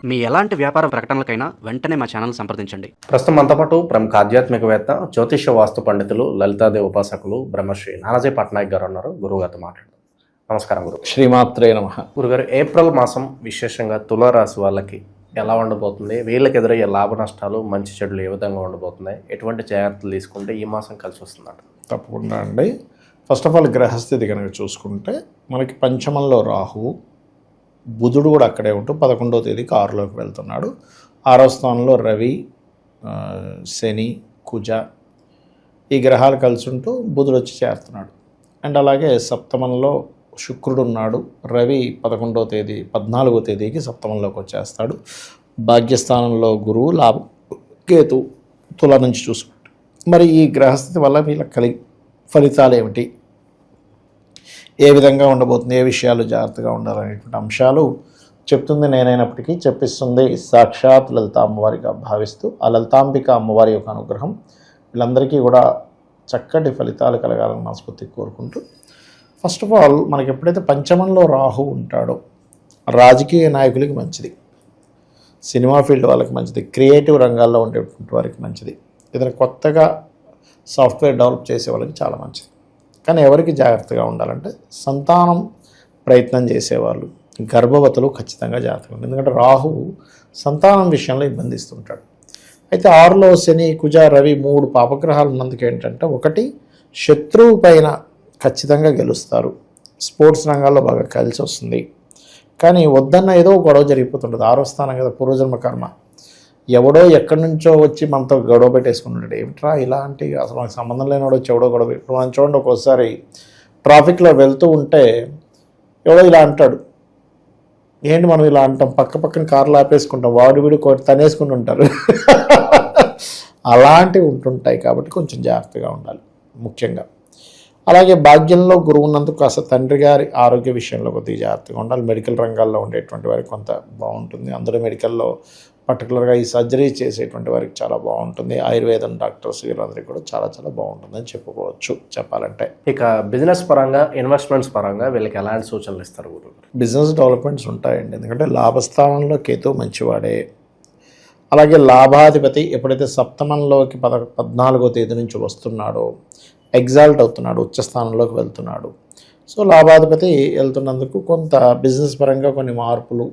మీ ఎలాంటి వ్యాపార ప్రకటనలకైనా వెంటనే మా ఛానల్ సంప్రదించండి. ప్రస్తుతం మనతో పాటు ప్రముఖ ఆధ్యాత్మికవేత్త, జ్యోతిష్య వాస్తు పండితులు, లలితాదేవి ఉపాసకులు బ్రహ్మశ్రీ నానాజీ పట్నాయక్ గారు ఉన్నారు. గురువుగారితో మాట్లాడదాం. నమస్కారం గురు. శ్రీమాత్రే నమః. గురుగారు, ఏప్రిల్ మాసం విశేషంగా తులారాశి వాళ్ళకి ఎలా ఉండబోతుంది? వీళ్ళకి ఎదురయ్యే లాభ నష్టాలు, మంచి చెడులు ఏ విధంగా ఉండబోతున్నాయి? ఎటువంటి జాగ్రత్తలు తీసుకుంటే ఈ మాసం కలిసి వస్తుందంట? తప్పకుండా అండి. ఫస్ట్ ఆఫ్ ఆల్ గ్రహస్థితి కనుక చూసుకుంటే మనకి పంచమంలో రాహువు, బుధుడు కూడా అక్కడే ఉంటూ 11వ తేదీకి 6లోకి వెళ్తున్నాడు. 6వ స్థానంలో రవి, శని, కుజ ఈ గ్రహాలు కలిసి ఉంటూ బుధుడు వచ్చి చేరుతున్నాడు. అండ్ అలాగే సప్తమంలో శుక్రుడు ఉన్నాడు. రవి 14వ తేదీకి సప్తమంలోకి వచ్చేస్తాడు. భాగ్యస్థానంలో గురువు, లాభం కేతు తుల నుంచి చూసుకుంటాడు. మరి ఈ గ్రహస్థితి వల్ల వీళ్ళ ఫలితాలు ఏమిటి, ఏ విధంగా ఉండబోతుంది, ఏ విషయాలు జాగ్రత్తగా ఉండాలనేటువంటి అంశాలు చెప్తుంది నేనైనప్పటికీ చెప్పిస్తుంది సాక్షాత్ లలిత అమ్మవారిగా భావిస్తూ ఆ లలితాంబిక అమ్మవారి యొక్క అనుగ్రహం వీళ్ళందరికీ కూడా చక్కటి ఫలితాలు కలగాలని మనస్ఫూర్తిగా కోరుకుంటూ, ఫస్ట్ ఆఫ్ ఆల్ మనకి ఎప్పుడైతే పంచమంలో రాహు ఉంటాడో రాజకీయ నాయకులకి మంచిది, సినిమా ఫీల్డ్ వాళ్ళకి మంచిది, క్రియేటివ్ రంగాల్లో ఉండేటువంటి వారికి మంచిది, ఏదైనా కొత్తగా సాఫ్ట్వేర్ డెవలప్ చేసే వాళ్ళకి చాలా మంచిది. కానీ ఎవరికి జాగ్రత్తగా ఉండాలంటే సంతానం ప్రయత్నం చేసేవాళ్ళు, గర్భవతులు ఖచ్చితంగా జాగ్రత్తగా ఉండాలి. ఎందుకంటే రాహువు సంతానం విషయంలో ఇబ్బందిస్తుంటాడు. అయితే 6లో శని, కుజ, రవి 3 పాపగ్రహాలు ఉన్నందుకు ఏంటంటే, ఒకటి శత్రువు పైన ఖచ్చితంగా గెలుస్తారు, స్పోర్ట్స్ రంగాల్లో బాగా కలిసి వస్తుంది. కానీ వద్దన్న ఏదో గొడవ జరిగిపోతుంటుంది. 6వ స్థానం కదా, పూర్వజన్మ కర్మ. ఎవడో ఎక్కడి నుంచో వచ్చి మనతో గొడవ పెట్టేసుకుంటాడు. ఏమిట్రా ఇలాంటి అసలు మనకు సంబంధం లేనివాడు వచ్చి ఎవడో గొడవ. ఇప్పుడు మనం చూడండి, ఒక్కోసారి ట్రాఫిక్లో వెళ్తూ ఉంటే ఎవడో ఇలా అంటాడు. ఏంటి మనం ఇలా అంటాం, పక్కన కార్లు ఆపేసుకుంటాం, వాడు వీడు తనేసుకుంటుంటారు. అలాంటివి ఉంటుంటాయి. కాబట్టి కొంచెం జాగ్రత్తగా ఉండాలి ముఖ్యంగా. అలాగే భాగ్యంలో గురువు ఉన్నందుకు కాస్త తండ్రి గారి ఆరోగ్య విషయంలో కొద్దిగా జాగ్రత్తగా ఉండాలి. మెడికల్ రంగాల్లో ఉండేటువంటి వారికి కొంత బాగుంటుంది. అందులో మెడికల్లో పర్టికులర్గా ఈ సర్జరీ చేసేటువంటి వారికి చాలా బాగుంటుంది. ఆయుర్వేదం డాక్టర్స్ వీళ్ళందరికీ కూడా చాలా చాలా బాగుంటుందని చెప్పుకోవచ్చు చెప్పాలంటే. ఇక బిజినెస్ పరంగా, ఇన్వెస్ట్మెంట్స్ పరంగా వీళ్ళకి ఎలాంటి సూచనలు ఇస్తారు గురువు? బిజినెస్ డెవలప్మెంట్స్ ఉంటాయండి. ఎందుకంటే లాభస్థానంలో కేతు మంచివాడే. అలాగే లాభాధిపతి ఎప్పుడైతే సప్తమంలోకి 14వ తేదీ నుంచి వస్తున్నాడో ఎగ్జాల్ట్ అవుతున్నాడు, ఉచ్చస్థానంలోకి వెళ్తున్నాడు. సో లాభాధిపతి వెళ్తున్నందుకు కొంత బిజినెస్ పరంగా కొన్ని మార్పులు,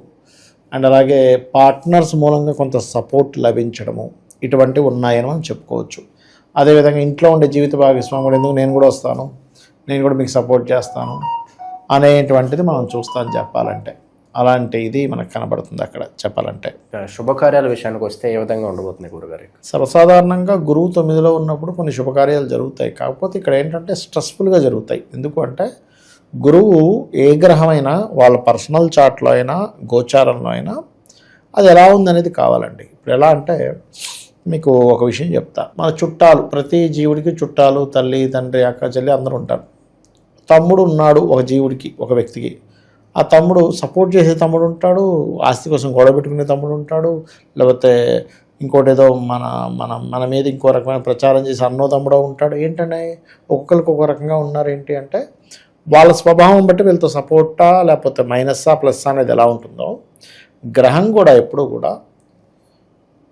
అండ్ అలాగే పార్ట్నర్స్ మూలంగా కొంత సపోర్ట్ లభించడము ఇటువంటివి ఉన్నాయని మనం చెప్పుకోవచ్చు. అదేవిధంగా ఇంట్లో ఉండే జీవిత భాగస్వామి కూడా ఎందుకు నేను కూడా వస్తాను, నేను కూడా మీకు సపోర్ట్ చేస్తాను అనేటువంటిది మనం చూస్తాను చెప్పాలంటే. అలాంటి ఇది మనకు కనబడుతుంది అక్కడ చెప్పాలంటే. శుభకార్యాల విషయానికి వస్తే ఏ విధంగా ఉండబోతుంది గురుగారు? సర్వసాధారణంగా గురువు 9లో ఉన్నప్పుడు కొన్ని శుభకార్యాలు జరుగుతాయి. కాకపోతే ఇక్కడ ఏంటంటే స్ట్రెస్ఫుల్గా జరుగుతాయి. ఎందుకు అంటే గురువు ఏ గ్రహమైనా వాళ్ళ పర్సనల్ చార్ట్లో అయినా గోచారంలో అయినా అది ఎలా ఉందనేది కావాలండి. ఇప్పుడు ఎలా అంటే మీకు ఒక విషయం చెప్తా. మన చుట్టాలు, ప్రతి జీవుడికి చుట్టాలు, తల్లి, తండ్రి, అక్క, చెల్లి అందరూ ఉంటారు. తమ్ముడు ఉన్నాడు ఒక జీవుడికి, ఒక వ్యక్తికి. ఆ తమ్ముడు సపోర్ట్ చేసే తమ్ముడు ఉంటాడు, ఆస్తి కోసం గొడవ పెట్టుకునే తమ్ముడు ఉంటాడు, లేకపోతే ఇంకోటి ఏదో మన మీద ఇంకో రకమైన ప్రచారం చేసి అన్నో తమ్ముడో ఉంటాడు. ఏంటంటే ఒక్కొక్కరికి ఒక రకంగా ఉన్నారు. ఏంటి అంటే వాళ్ళ స్వభావం బట్టి వీళ్ళతో సపోర్టా లేకపోతే మైనస్సా ప్లస్సా అనేది ఎలా ఉంటుందో, గ్రహం కూడా ఎప్పుడూ కూడా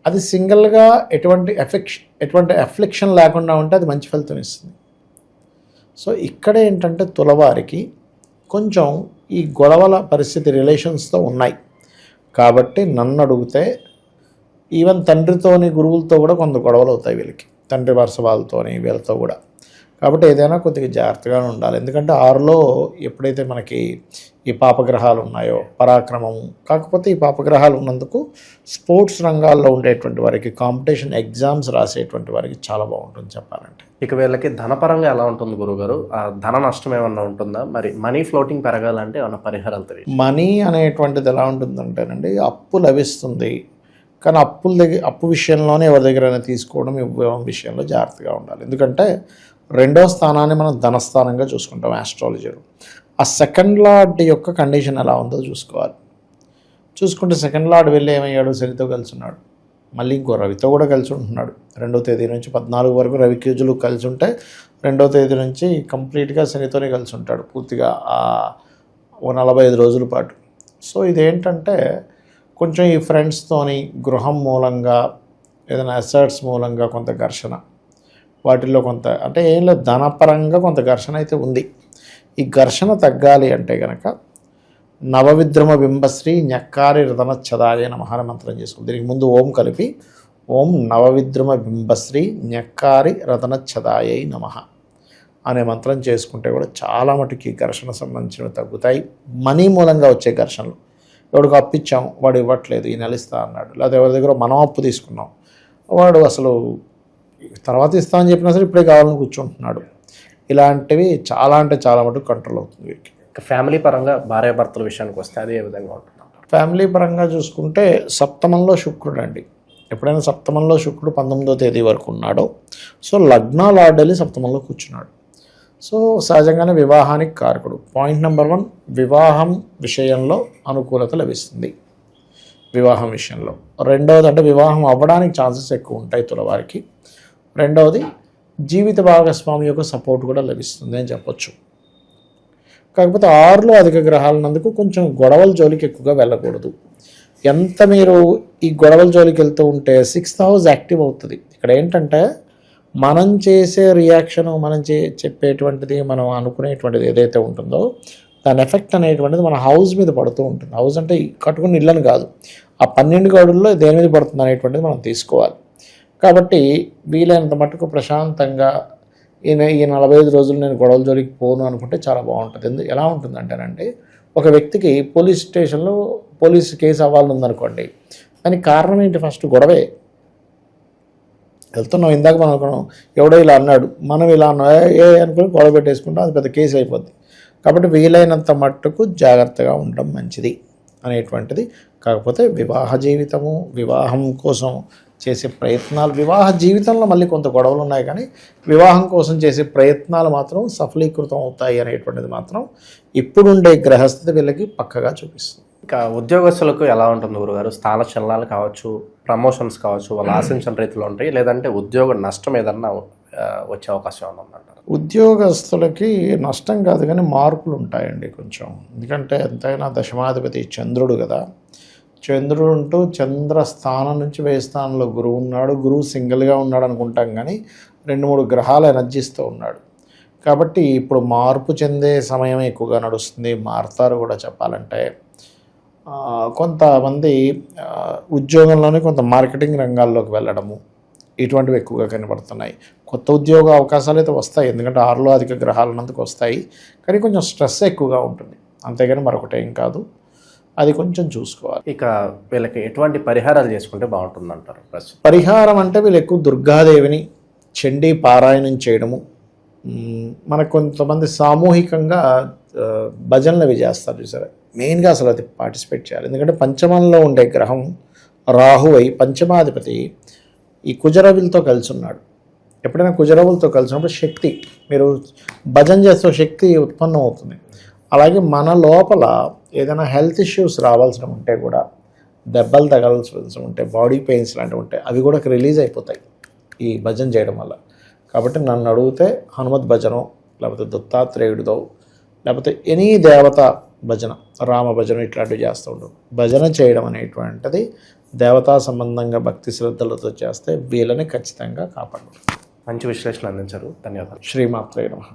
అది సింగిల్గా ఎటువంటి ఎఫ్లిక్షన్ లేకుండా ఉంటే అది మంచి ఫలితం ఇస్తుంది. సో ఇక్కడ ఏంటంటే తులవారికి కొంచెం ఈ గొడవల పరిస్థితి రిలేషన్స్తో ఉన్నాయి. కాబట్టి నన్ను అడిగితే ఈవెన్ తండ్రితోని, గురువులతో కూడా కొంత గొడవలు అవుతాయి వీళ్ళకి, తండ్రి వరుస వాళ్ళతోని వీళ్ళతో కూడా. కాబట్టి ఏదైనా కొద్దిగా జాగ్రత్తగానే ఉండాలి. ఎందుకంటే 6లో ఎప్పుడైతే మనకి ఈ పాపగ్రహాలు ఉన్నాయో పరాక్రమం, కాకపోతే ఈ పాపగ్రహాలు ఉన్నందుకు స్పోర్ట్స్ రంగాల్లో ఉండేటువంటి వారికి, కాంపిటీషన్ ఎగ్జామ్స్ రాసేటువంటి వారికి చాలా బాగుంటుంది చెప్పాలంటే. ఇక వీళ్ళకి ధనపరంగా ఎలా ఉంటుంది గురుగారు? ఆ ధన నష్టం ఏమన్నా ఉంటుందా? మరి మనీ ఫ్లోటింగ్ పెరగాలంటే ఏమన్నా పరిహారాలు తెలియదు? మనీ అనేటువంటిది ఎలా ఉంటుందంటేనండి, అప్పు లభిస్తుంది. కానీ అప్పు విషయంలోనే ఎవరి దగ్గరైనా తీసుకోవడం, ఇవ్వడం విషయంలో జాగ్రత్తగా ఉండాలి. ఎందుకంటే 2వ స్థానాన్ని మనం ధనస్థానంగా చూసుకుంటాం ఆస్ట్రాలజీలో. ఆ సెకండ్ లార్డ్ యొక్క కండిషన్ ఎలా ఉందో చూసుకోవాలి. చూసుకుంటే సెకండ్ లార్డ్ వెళ్ళి ఏమయ్యాడు, శనితో కలిసి ఉన్నాడు. మళ్ళీ ఇంకో రవితో కూడా కలిసి ఉంటున్నాడు. 2వ తేదీ నుంచి 14 వరకు రవి క్యూజులు కలిసి ఉంటే 2వ తేదీ నుంచి కంప్లీట్గా శనితోనే కలిసి ఉంటాడు పూర్తిగా 45 రోజుల పాటు. సో ఇదేంటంటే కొంచెం ఈ ఫ్రెండ్స్తోని గృహం మూలంగా ఏదైనా అసెట్స్ మూలంగా కొంత ఘర్షణ, వాటిల్లో కొంత అంటే ఏం లేదు, ధనపరంగా కొంత ఘర్షణ అయితే ఉంది. ఈ ఘర్షణ తగ్గాలి అంటే కనుక నవవిద్రమ బింబశ్రీ ఞక్కారి రతనచ్చదాయ నమః అనే మంత్రం చేసుకోవాలి. దీనికి ముందు ఓం కలిపి ఓం నవవిద్రమ బింబశ్రీ ఞక్కారి రతనచ్చదాయ నమః అనే మంత్రం చేసుకుంటే కూడా చాలా మటుకి ఘర్షణ సంబంధించినవి తగ్గుతాయి. మనీ మూలంగా వచ్చే ఘర్షణలు, ఎవడికి అప్పు ఇచ్చాం వాడు ఇవ్వట్లేదు, ఈ నెల ఇస్తా అన్నాడు, లేకపోతే ఎవరి దగ్గర మనం అప్పు తీసుకున్నాం వాడు అసలు తర్వాత ఇస్తా అని చెప్పినా సరే ఇప్పుడే కావాలని కూర్చుంటున్నాడు. ఇలాంటివి చాలా అంటే చాలా మటుకు కంట్రోల్ అవుతుంది వీరికి. ఫ్యామిలీ పరంగా భార్యాభర్తల విషయానికి వస్తే అది ఏ విధంగా ఉంటుంది? ఫ్యామిలీ పరంగా చూసుకుంటే సప్తమంలో శుక్రుడు అండి. ఎప్పుడైనా సప్తమంలో శుక్రుడు 19వ తేదీ వరకు ఉన్నాడో, సో లగ్నాలు ఆడలి సప్తమంలో కూర్చున్నాడు. సో సహజంగానే వివాహానికి కారకుడు. పాయింట్ నెంబర్ 1, వివాహం విషయంలో అనుకూలత లభిస్తుంది. వివాహం విషయంలో రెండవది అంటే వివాహం అవ్వడానికి ఛాన్సెస్ ఎక్కువ ఉంటాయి తులవారికి. రెండవది జీవిత భాగస్వామి యొక్క సపోర్ట్ కూడా లభిస్తుంది అని చెప్పొచ్చు. కాకపోతే 6లో అధిక గ్రహాలన్నందుకు కొంచెం గొడవల జోలికి ఎక్కువగా వెళ్ళకూడదు. ఎంత మీరు ఈ గొడవల జోలికి వెళ్తూ ఉంటే 6th హౌస్ యాక్టివ్ అవుతుంది. ఇక్కడ ఏంటంటే మనం చేసే రియాక్షను, మనం చెప్పేటువంటిది, మనం అనుకునేటువంటిది ఏదైతే ఉంటుందో దాని ఎఫెక్ట్ అనేటువంటిది మన హౌస్ మీద పడుతూ ఉంటుంది. హౌస్ అంటే కట్టుకున్న ఇళ్ళని కాదు, ఆ 12 గడుల్లో దేని మీద పడుతుంది అనేటువంటిది మనం తీసుకోవాలి. కాబట్టి వీలైనంత మటుకు ప్రశాంతంగా ఈ 45 రోజులు నేను గొడవల జోలికి పోను అనుకుంటే చాలా బాగుంటుంది. ఎలా ఉంటుందంటేనంటే ఒక వ్యక్తికి పోలీస్ స్టేషన్లో పోలీస్ కేసు అవ్వాలని ఉందనుకోండి, దానికి కారణం ఏంటి? ఫస్ట్ గొడవే. వెళ్తున్నాం, ఇందాక మనం అనుకున్నాం ఎవడో ఇలా అన్నాడు, మనం ఇలా అన్నా అనుకుని గొడవ పెట్టేసుకుంటాం, అది పెద్ద కేసు అయిపోద్ది. కాబట్టి వీలైనంత మట్టుకు జాగ్రత్తగా ఉండడం మంచిది అనేటువంటిది. కాకపోతే వివాహ జీవితము, వివాహం కోసం చేసే ప్రయత్నాలు, వివాహ జీవితంలో మళ్ళీ కొంత గొడవలు ఉన్నాయి, కానీ వివాహం కోసం చేసే ప్రయత్నాలు మాత్రం సఫలీకృతం అవుతాయి అనేటువంటిది మాత్రం ఇప్పుడుండే గ్రహస్థితి వీళ్ళకి పక్కగా చూపిస్తుంది. ఇంకా ఉద్యోగస్తులకు ఎలా ఉంటుంది గురుగారు? స్థాన చలనాలు కావచ్చు, ప్రమోషన్స్ కావచ్చు, వాళ్ళు ఆశించిన రీతిలో ఉంటాయి, లేదంటే ఉద్యోగ నష్టం ఏదన్నా వచ్చే అవకాశం ఉందంటారు? ఉద్యోగస్తులకి నష్టం కాదు, కానీ మార్పులు ఉంటాయండి కొంచెం. ఎందుకంటే ఎంతైనా దశమాధిపతి చంద్రుడు కదా, చంద్రుడు ఉంటూ చంద్రస్థానం నుంచి వ్యయ స్థానంలో గురువు ఉన్నాడు. గురువు సింగిల్గా ఉన్నాడు అనుకుంటాం, కానీ 2-3 గ్రహాల ఎనర్జీస్తో ఉన్నాడు. కాబట్టి ఇప్పుడు మార్పు చెందే సమయం ఎక్కువగా నడుస్తుంది. మారుతారు కూడా చెప్పాలంటే. కొంతమంది ఉద్యోగంలోనే కొంత మార్కెటింగ్ రంగాల్లోకి వెళ్ళడము ఇటువంటివి ఎక్కువగా కనబడుతున్నాయి. కొత్త ఉద్యోగ అవకాశాలు అయితే వస్తాయి, ఎందుకంటే 6లో అధిక గ్రహాలన్నందుకు వస్తాయి, కానీ కొంచెం స్ట్రెస్ ఎక్కువగా ఉంటుంది, అంతేగాని మరొకటి ఏం కాదు. అది కొంచెం చూసుకోవాలి. ఇక వీళ్ళకి ఎటువంటి పరిహారాలు చేసుకుంటే బాగుంటుందంటారు? పరిహారం అంటే వీళ్ళు ఎక్కువ దుర్గాదేవిని చండీ పారాయణం చేయడము. మనకు కొంతమంది సామూహికంగా భజనలు అవి చేస్తారు చూసారా, మెయిన్గా అసలు అది పార్టిసిపేట్ చేయాలి. ఎందుకంటే పంచమంలో ఉండే గ్రహం రాహువై పంచమాధిపతి ఈ కుజరవులతో కలిసి ఉన్నాడు. ఎప్పుడైనా కుజరవులతో కలిసినప్పుడు శక్తి, మీరు భజన చేస్తే శక్తి ఉత్పన్నం అవుతుంది. అలాగే మన లోపల ఏదైనా హెల్త్ ఇష్యూస్ రావాల్సి ఉంటే కూడా, దెబ్బలు తగలాల్సి ఉంటే, బాడీ పెయిన్స్ లాంటివి ఉంటే అవి కూడా రిలీజ్ అయిపోతాయి ఈ భజన చేయడం వల్ల. కాబట్టి నన్ను అడిగితే హనుమత్ భజనో, లేకపోతే దత్తాత్రేయుడిదో, లేకపోతే ఎనీ దేవత భజన, రామ భజన ఇట్లాంటివి చేస్తూ ఉంటాం. భజన చేయడం అనేటువంటిది దేవతా సంబంధంగా భక్తి శ్రద్ధలతో చేస్తే వీళ్ళని ఖచ్చితంగా కాపాడు. మంచి విశ్లేషణ అందించారు, ధన్యవాదాలు. శ్రీమాత్రే నమః.